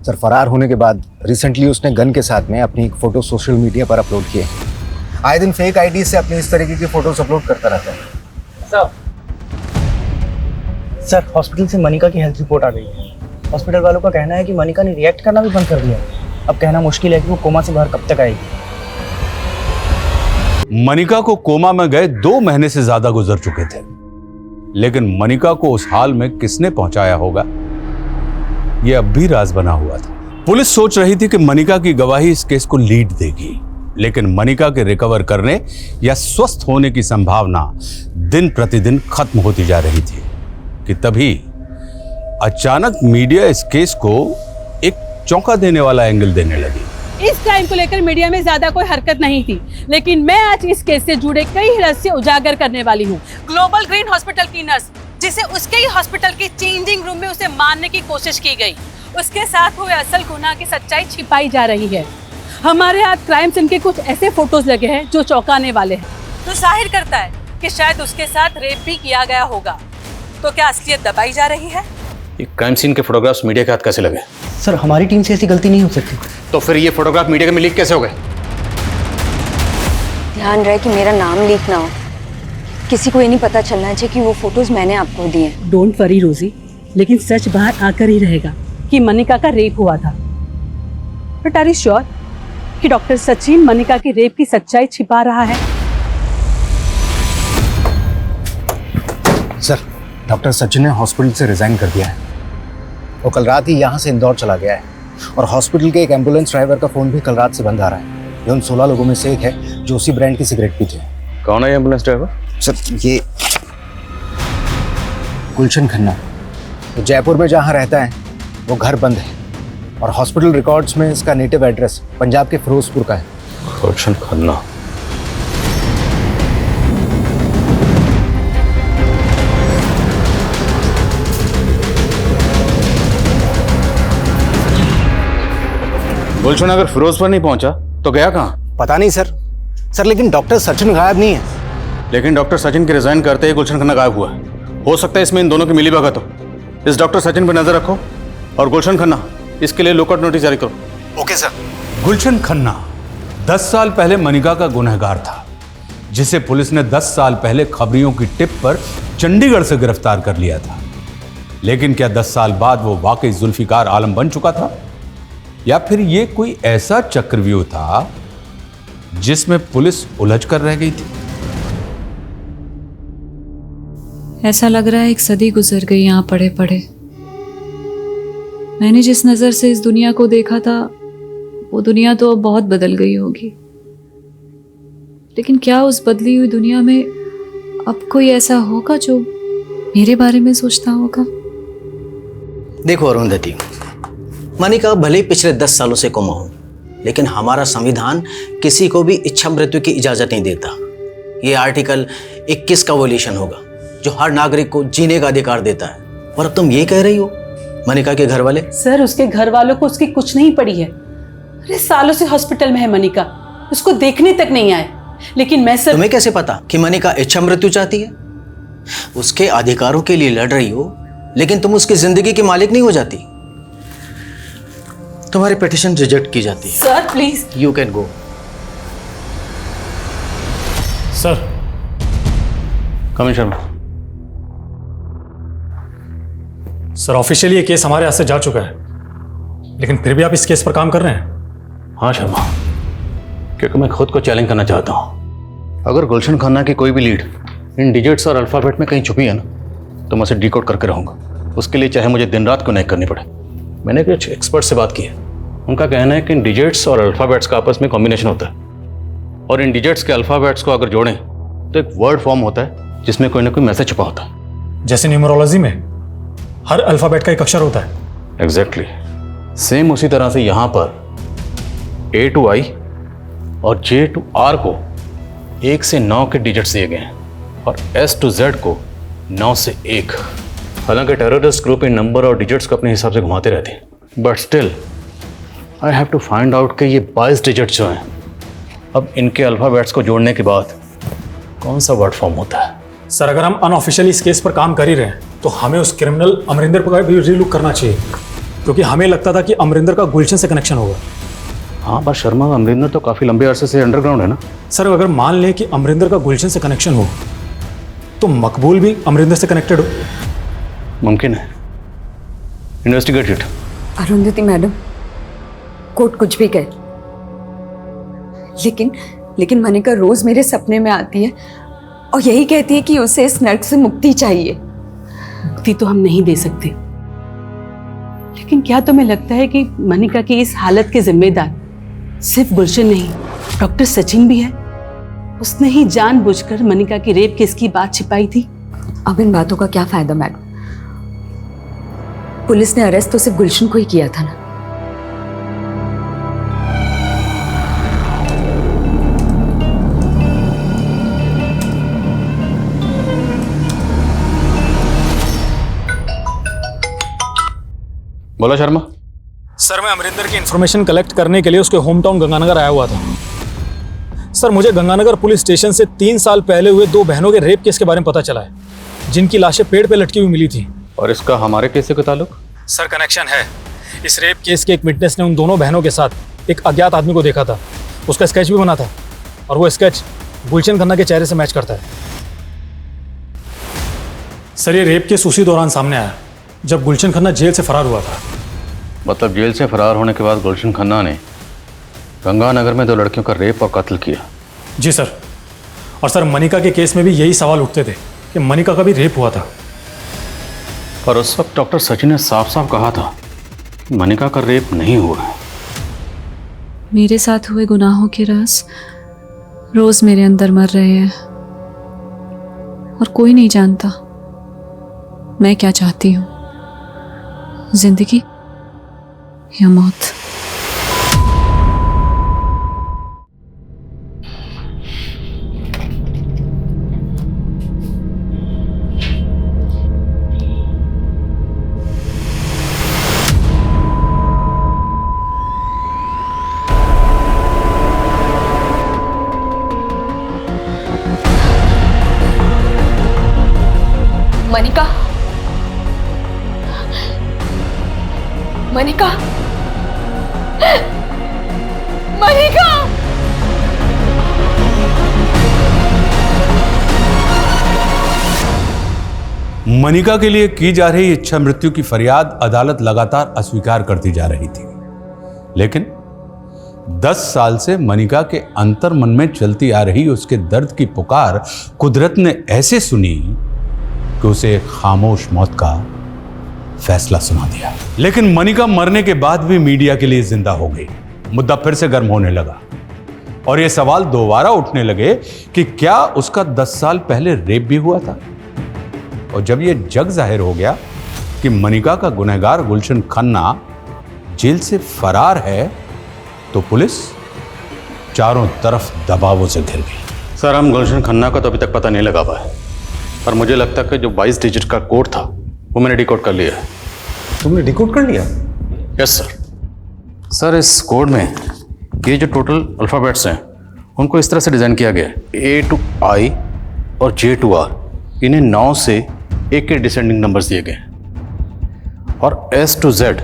सर फरार होने के बाद रिसेंटली उसने गन के साथ में अपनी एक फ़ोटो सोशल मीडिया पर अपलोड की है। आए दिन फेक आईडी से अपनी इस तरीके की फ़ोटोज अपलोड करता रहता है। सर हॉस्पिटल से मनिका की हेल्थ रिपोर्ट आ गई है। हॉस्पिटल वालों का कहना है कि मनिका ने रिएक्ट करना भी बंद कर दिया। अब कहना मुश्किल है कि वो कोमा से बाहर कब तक आएगी। मनिका को कोमा में गए 2 महीने से ज्यादा गुजर चुके थे, लेकिन मनिका को उस हाल में किसने पहुंचाया होगा, यह अब भी राज बना हुआ था। पुलिस सोच रही थी कि मनिका की गवाही इस केस को लीड देगी, लेकिन मनिका के रिकवर करने या स्वस्थ होने की संभावना दिन प्रतिदिन खत्म होती जा रही थी कि तभी अचानक मीडिया इस केस को एक चौंका देने वाला एंगल देने लगी। इस क्राइम को लेकर मीडिया में ज्यादा कोई हरकत नहीं थी, लेकिन मैं आज इस केस से जुड़े कई रहस्य उजागर करने वाली हूँ। ग्लोबल ग्रीन हॉस्पिटल की नर्स, जिसे उसके ही हॉस्पिटल की चेंजिंग रूम में उसे मारने की कोशिश की गई, उसके साथ हुए असल गुनाह की सच्चाई छिपाई जा रही है। हमारे हाथ क्राइम सीन के कुछ ऐसे फोटोज लगे हैं जो चौंकाने वाले हैं, तो जाहिर करता है कि शायद उसके साथ रेप भी किया गया होगा। तो क्या असलियत दबाई जा रही है? ये क्राइम सीन के फोटोग्राफ्स मीडिया के हाथ कैसे लगे? सर हमारी टीम से ऐसी गलती नहीं हो सकती। तो फिर ये फोटोग्राफ मीडिया में लीक कैसे हो गए? ध्यान रहे कि मेरा नाम लीक ना हो। किसी को ये नहीं पता चलना चाहिए कि वो फोटोज मैंने आपको दिए। डोंट वरी रोजी, लेकिन सच बाहर आकर ही रहेगा कि मनिका का रेप हुआ था। बट आर यू श्योर कि डॉक्टर सचिन मनिका की रेप की सच्चाई छिपा रहा है? सर डॉक्टर सचिन ने हॉस्पिटल से रिजाइन कर दिया है। वो कल रात ही यहाँ से इंदौर चला गया है और हॉस्पिटल के एक एम्बुलेंस ड्राइवर का फ़ोन भी कल रात से बंद आ रहा है। ये उन 16 लोगों में से एक है जो उसी ब्रांड की सिगरेट पीते हैं। कौन है एम्बुलेंस ड्राइवर? सर ये गुलशन खन्ना। तो जयपुर में जहाँ रहता है वो घर बंद है और हॉस्पिटल रिकॉर्ड्स में इसका नेटिव एड्रेस पंजाब के फिरोजपुर का है। गुलशन खन्ना। गुलशन अगर फिरोजपुर नहीं पहुंचा तो गया कहाँ? पता नहीं सर लेकिन डॉक्टर सचिन गायब नहीं है। लेकिन डॉक्टर सचिन के रिजाइन करते ही गुलशन खन्ना गायब हुआ है। हो सकता है इसमें इन दोनों की मिलीभगत हो। इस डॉक्टर सचिन पर नजर रखो और गुलशन खन्ना इसके लिए लुकआउट नोटिस जारी करो। Okay sir. गुलशन खन्ना 10 साल पहले मनिका का गुनहगार था, जिसे पुलिस ने 10 साल पहले खबरियों की टिप पर चंडीगढ़ से गिरफ्तार कर लिया था। लेकिन क्या 10 साल बाद वो वाकई जुल्फिकार आलम बन चुका था, या फिर ये कोई ऐसा चक्रव्यूह था जिसमें पुलिस उलझ कर रह गई थी? ऐसा लग रहा है एक सदी गुजर गई यहाँ पड़े पड़े। मैंने जिस नजर से इस दुनिया को देखा था वो दुनिया तो अब बहुत बदल गई होगी, लेकिन क्या उस बदली हुई दुनिया में अब कोई ऐसा होगा जो मेरे बारे में सोचता होगा? देखो अरुंधति, मनिका भले ही पिछले 10 सालों से कोमा हो, लेकिन हमारा संविधान किसी को भी इच्छा मृत्यु की इजाजत नहीं देता। ये आर्टिकल 21 का वोल्यूशन होगा जो हर नागरिक को जीने का अधिकार देता है। और अब तुम ये कह रही हो मनिका के घर वाले? सर उसके घर वालों को उसकी कुछ नहीं पड़ी है। अरे सालों से हॉस्पिटल में है मनिका, उसको देखने तक नहीं आए। लेकिन मैं सर, तुम्हें कैसे पता कि मनिका इच्छा मृत्यु चाहती है? उसके अधिकारों के लिए लड़ रही हो, लेकिन तुम उसकी जिंदगी की मालिक नहीं हो जाती। तुम्हारी पिटीशन रिजेक्ट की जाती है। Sir please, you can go. Sir commissioner Sharma. Sir officially ये केस हमारे हाथ से जा चुका है, लेकिन फिर भी आप इस केस पर काम कर रहे हैं? हाँ शर्मा, क्योंकि मैं खुद को चैलेंज करना चाहता हूँ। अगर गुलशन खन्ना की कोई भी लीड इन डिजिट्स और अल्फाबेट में कहीं छुपी है ना, तो मैं उसे डिकोड करके रहूँगा। उसके लिए चाहे मुझे दिन रात क्यों नहीं करनी पड़े। मैंने कुछ एक्सपर्ट से बात की है, उनका कहना है कि इन डिजिट्स और अल्फाबेट्स का आपस में कॉम्बिनेशन होता है, और इन डिजिट्स के अल्फाबेट्स को अगर जोड़ें तो एक वर्ड फॉर्म होता है जिसमें कोई ना कोई मैसेज छुपा होता है। जैसे न्यूमरोलॉजी में हर अल्फाबेट का एक अक्षर होता है। एग्जैक्टली सेम उसी तरह से यहाँ पर A to I और J to R को 1 से 9 के डिजिट्स दिए गए हैं, और S to Z को 9 से 1। हालांकि टेररिस्ट ग्रुप इन नंबर और डिजिट्स को अपने हिसाब से घुमाते रहते हैं, but still I have to find out कि ये 22 डिजिट्स जो हैं, अब इनके अल्फाबेट्स को जोड़ने के बाद कौन सा वर्ड फॉर्म होता है। सर अगर हम अनऑफिशियली इस केस पर काम कर ही रहे हैं तो हमें उस क्रिमिनल अमरिंदर पर भी रीलुक करना चाहिए। क्योंकि हमें लगता था कि अमरिंदर का गुलशन से कनेक्शन होगा। हाँ पर शर्मा, अमरिंदर तो काफ़ी लंबे अरसे से अंडरग्राउंड है ना। सर अगर मान लें कि अमरिंदर का गुलशन से कनेक्शन हो तो मकबूल भी अमरिंदर से कनेक्टेड हो। मुमकिन है, investigate it. Arundhati madam, court कुछ भी कहे, लेकिन मनिका रोज मेरे सपने में आती है और यही कहती है कि उसे इस नर्क से मुक्ति चाहिए। मुक्ति तो हम नहीं दे सकते, लेकिन क्या तुम्हें लगता है कि मनिका की इस हालत के जिम्मेदार सिर्फ गुलशन नहीं, डॉक्टर सचिन भी है? उसने ही जानबूझकर मनिका की रेप केस की बात छिपाई थी। अब इन बातों का क्या फायदा मैडम? पुलिस ने अरेस्ट तो सिर्फ गुलशन को ही किया था ना। बोला शर्मा। सर मैं अमरिंदर की इंफॉर्मेशन कलेक्ट करने के लिए उसके होम टाउन गंगानगर आया हुआ था। सर मुझे गंगानगर पुलिस स्टेशन से 3 साल पहले हुए 2 बहनों के रेप केस के बारे में पता चला है, जिनकी लाशें पेड़ पे लटकी हुई मिली थी। और इसका हमारे केस से कोई ताल्लुक? सर कनेक्शन है। इस रेप केस के एक विटनेस ने उन दोनों बहनों के साथ एक अज्ञात आदमी को देखा था। उसका स्केच भी बना था और वो स्केच गुलशन खन्ना के चेहरे से मैच करता है। सर ये रेप केस उसी दौरान सामने आया जब गुलशन खन्ना जेल से फरार हुआ था। मतलब जेल से फरार होने के बाद गुलशन खन्ना ने गंगानगर में 2 लड़कियों का रेप और कत्ल किया। जी सर। और सर मनिका के केस में भी यही सवाल उठते थे कि मनिका का भी रेप हुआ था। और उस वक्त डॉक्टर सचिन ने साफ साफ कहा था कि मनिका का रेप नहीं हुआ है। मेरे साथ हुए गुनाहों के राज रोज मेरे अंदर मर रहे हैं और कोई नहीं जानता मैं क्या चाहती हूँ, जिंदगी या मौत। मनिका, मनिका, मनिका! मनिका के लिए की जा रही इच्छा मृत्यु की फरियाद अदालत लगातार अस्वीकार करती जा रही थी, लेकिन 10 साल से मनिका के अंतर मन में चलती आ रही उसके दर्द की पुकार कुदरत ने ऐसे सुनी कि उसे एक खामोश मौत का फैसला सुना दिया। लेकिन मनिका मरने के बाद भी मीडिया के लिए जिंदा हो गई। मुद्दा फिर से गर्म होने लगा और यह सवाल दोबारा उठने लगे कि क्या उसका 10 साल पहले रेप भी हुआ था। और जब यह जग जाहिर हो गया कि मनिका का गुनहगार गुलशन खन्ना जेल से फरार है, तो पुलिस चारों तरफ दबावों से घिर गई। सर हम गुलशन खन्ना का तो अभी तक पता नहीं लगा पाए, पर मुझे लगता है कि जो 22 डिजिट का कोड था वो मैंने डिकोड कर लिया है। तुमने डिकोड कर लिया? Yes sir. सर इस कोड में ये जो टोटल अल्फ़ाबेट्स हैं उनको इस तरह से डिज़ाइन किया गया है, A to I और J to R, इन्हें 9 से 1 के डिसेंडिंग नंबर्स दिए गए हैं, और S to Z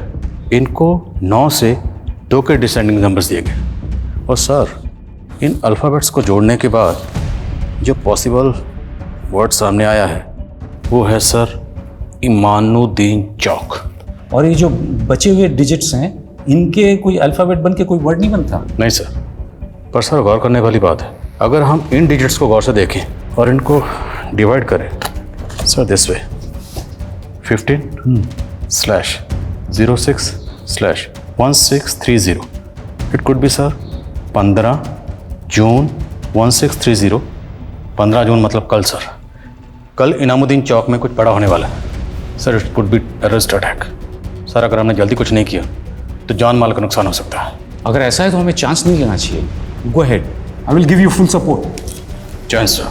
इनको 9 से 2 के डिसेंडिंग नंबर्स दिए गए। और सर इन अल्फ़ाबेट्स को जोड़ने के बाद जो पॉसिबल वर्ड सामने आया है वो है सर इमानुद्दीन चौक। और ये जो बचे हुए डिजिट्स हैं इनके कोई अल्फ़ाबेट बन के कोई वर्ड नहीं बनता? नहीं सर, पर सर गौर करने वाली बात है, अगर हम इन डिजिट्स को गौर से देखें और इनको डिवाइड करें sir this way 15/06/1630, it could be sir 15 जून 1630। 15 जून मतलब कल सर, कल इनामुद्दीन चौक में कुछ बड़ा होने वाला है sir. It could be terrorist attack sir. अगर हमने जल्दी कुछ नहीं किया तो जान माल का नुकसान हो सकता है। अगर ऐसा है तो हमें चांस नहीं लेना चाहिए। Go ahead, I will give you full support. जय हिंद सर।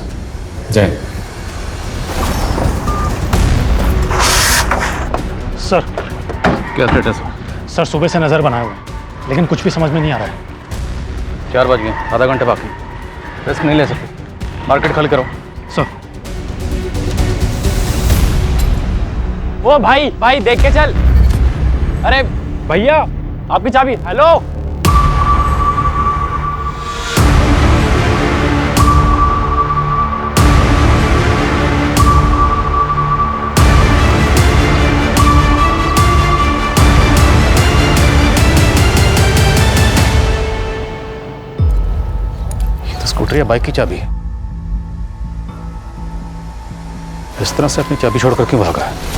जय हिंद। सर क्या थ्रेट है सर? सर सुबह से नज़र बनाए हुए हैं, लेकिन कुछ भी समझ में नहीं आ रहा है। 4 बज गए, आधा घंटे बाकी, रिस्क नहीं ले सकते। मार्केट खाली करो सर। वो भाई देख के चल। अरे भैया आपकी चाबी। हेलो स्कूटर या बाइक की चाबी है। इस तरह से अपनी चाबी छोड़कर क्यों भागा है?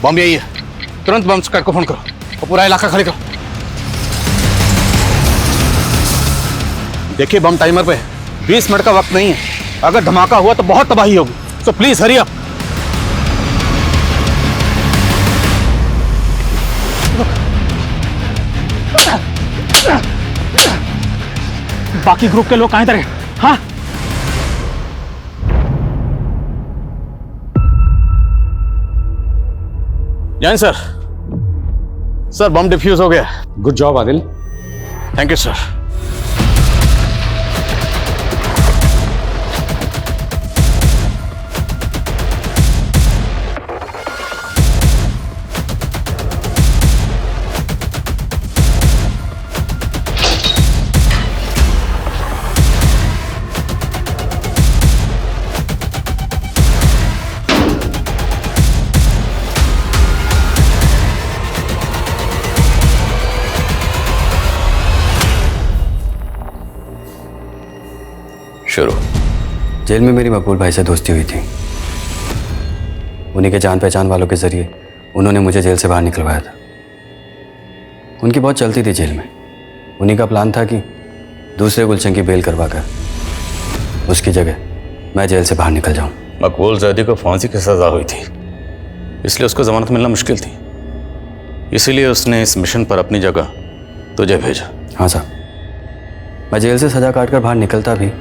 बम यही है, तुरंत बम स्क्वाड को फोन करो और पूरा इलाका खाली करो। देखिए बम टाइमर पे है, 20 मिनट का वक्त नहीं है। अगर धमाका हुआ तो बहुत तबाही होगी, सो प्लीज हरी अप। बाकी ग्रुप के लोग कहां इधर हैं? हाँ जैन सर, सर बम डिफ्यूज हो गया। Good job Adil. Thank you sir. शुरू। जेल में मेरी मकबूल भाई से दोस्ती हुई थी। उन्हीं के जान पहचान वालों के जरिए उन्होंने मुझे जेल से बाहर निकलवाया था। उनकी बहुत चलती थी जेल में। उन्हीं का प्लान था कि दूसरे गुलशन की बेल करवाकर उसकी जगह मैं जेल से बाहर निकल जाऊं। मकबूल जैदी को फांसी की सजा हुई थी, इसलिए उसको जमानत मिलना मुश्किल थी। इसीलिए उसने इस मिशन पर अपनी जगह तुझे भेजा। हाँ साहब, मैं जेल से सजा काट कर बाहर निकलता भी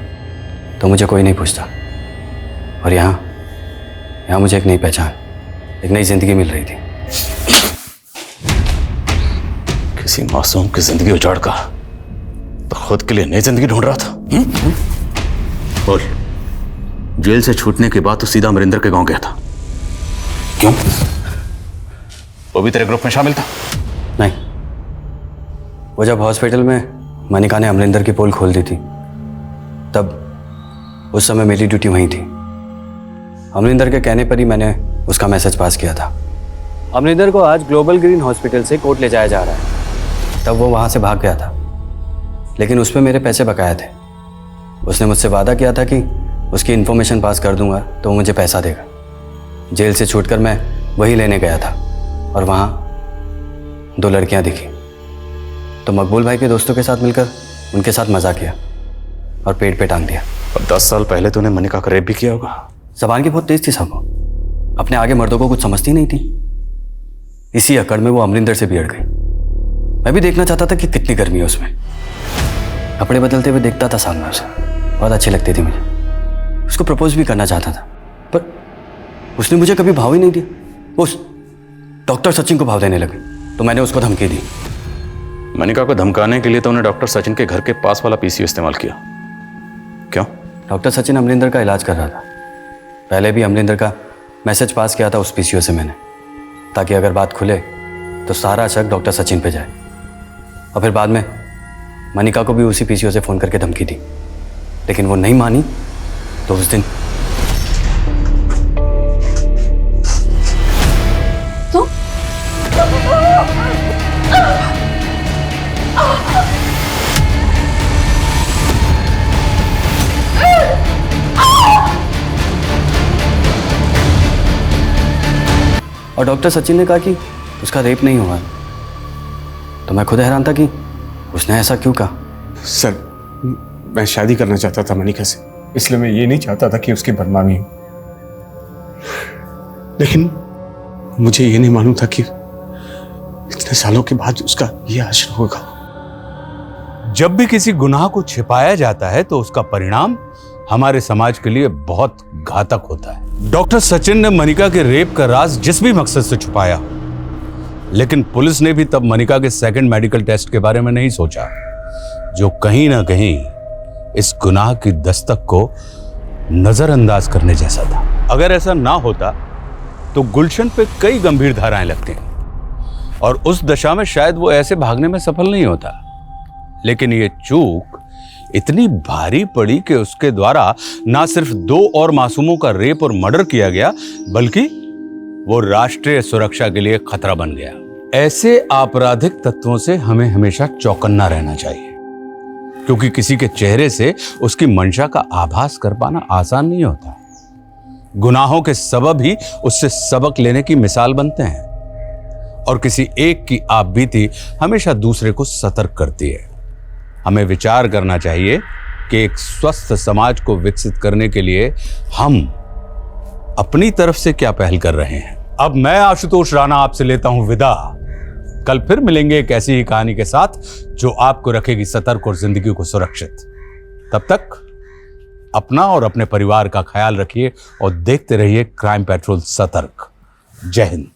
तो मुझे कोई नहीं पूछता, और यहाँ मुझे एक नई पहचान, एक नई जिंदगी मिल रही थी। किसी मासूम की जिंदगी उजाड़ कर तो खुद के लिए नई जिंदगी ढूंढ रहा था। बोल, जेल से छूटने के बाद तो सीधा अमरिंदर के गांव गया था, क्यों? वो भी तेरे ग्रुप में शामिल था? नहीं, वो जब हॉस्पिटल में मनिका ने अमरिंदर की पोल खोल दी थी तब उस समय मेरी ड्यूटी वहीं थी। अमरिंदर के कहने पर ही मैंने उसका मैसेज पास किया था। अमरिंदर को आज ग्लोबल ग्रीन हॉस्पिटल से कोर्ट ले जाया जा रहा है। तब वो वहाँ से भाग गया था, लेकिन उस पर मेरे पैसे बकाया थे। उसने मुझसे वादा किया था कि उसकी इन्फॉर्मेशन पास कर दूंगा तो वो मुझे पैसा देगा। जेल से छूटकर मैं वही लेने गया था और वहाँ 2 लड़कियाँ दिखी, तो मकबूल भाई के दोस्तों के साथ मिलकर उनके साथ मजा किया और पेट पे टांग दिया। और 10 साल पहले तूने मनिका का रेप भी किया होगा। जबान की बहुत तेज थी साहब, अपने आगे मर्दों को कुछ समझती नहीं थी। इसी अकड़ में वो अमरिंदर से भी अड़ गई। मैं भी देखना चाहता था कि कितनी गर्मी है उसमें। कपड़े बदलते हुए देखता था सामने उसे, बहुत अच्छी लगती थी मुझे। उसको प्रपोज भी करना चाहता था, पर उसने मुझे कभी भाव ही नहीं दिया। उस डॉक्टर सचिन को भाव देने लगी तो मैंने उसको धमकी दी। मनिका को धमकाने के लिए तो उन्हें डॉक्टर सचिन के घर के पास वाला पीसीओ इस्तेमाल किया। क्यों? डॉक्टर सचिन अमरिंदर का इलाज कर रहा था। पहले भी अमरिंदर का मैसेज पास किया था उस पीसीओ से मैंने, ताकि अगर बात खुले तो सारा शक डॉक्टर सचिन पे जाए। और फिर बाद में मनिका को भी उसी पीसीओ से फ़ोन करके धमकी दी, लेकिन वो नहीं मानी। तो उस दिन और डॉक्टर सचिन ने कहा कि उसका रेप नहीं हुआ। तो मैं खुद हैरान था कि उसने ऐसा क्यों कहा। सर, मैं शादी करना चाहता था मनिका से, इसलिए मैं ये नहीं चाहता था कि उसकी बदनामी हो। लेकिन मुझे ये नहीं मालूम था कि इतने सालों के बाद उसका ये आश्रय होगा। जब भी किसी गुनाह को छिपाया जाता है तो उसका परिणाम हमारे समाज के लिए बहुत घातक होता है। डॉक्टर सचिन ने मनिका के रेप का राज जिस भी मकसद से छुपाया, लेकिन पुलिस ने भी तब मनिका के सेकंड मेडिकल टेस्ट के बारे में नहीं सोचा, जो कहीं ना कहीं इस गुनाह की दस्तक को नजरअंदाज करने जैसा था। अगर ऐसा ना होता तो गुलशन पे कई गंभीर धाराएं लगती और उस दशा में शायद वो ऐसे भागने में सफल नहीं होता। लेकिन ये चूक इतनी भारी पड़ी कि उसके द्वारा ना सिर्फ 2 और मासूमों का रेप और मर्डर किया गया, बल्कि वो राष्ट्रीय सुरक्षा के लिए खतरा बन गया। ऐसे आपराधिक तत्वों से हमें हमेशा चौकन्ना रहना चाहिए, क्योंकि किसी के चेहरे से उसकी मंशा का आभास कर पाना आसान नहीं होता। गुनाहों के सबब ही उससे सबक लेने की मिसाल बनते हैं, और किसी एक की आपबीती हमेशा दूसरे को सतर्क करती है। हमें विचार करना चाहिए कि एक स्वस्थ समाज को विकसित करने के लिए हम अपनी तरफ से क्या पहल कर रहे हैं। अब मैं आशुतोष राणा आपसे लेता हूं विदा। कल फिर मिलेंगे एक ऐसी ही कहानी के साथ जो आपको रखेगी सतर्क और जिंदगी को सुरक्षित। तब तक अपना और अपने परिवार का ख्याल रखिए और देखते रहिए क्राइम पेट्रोल सतर्क। जय हिंद।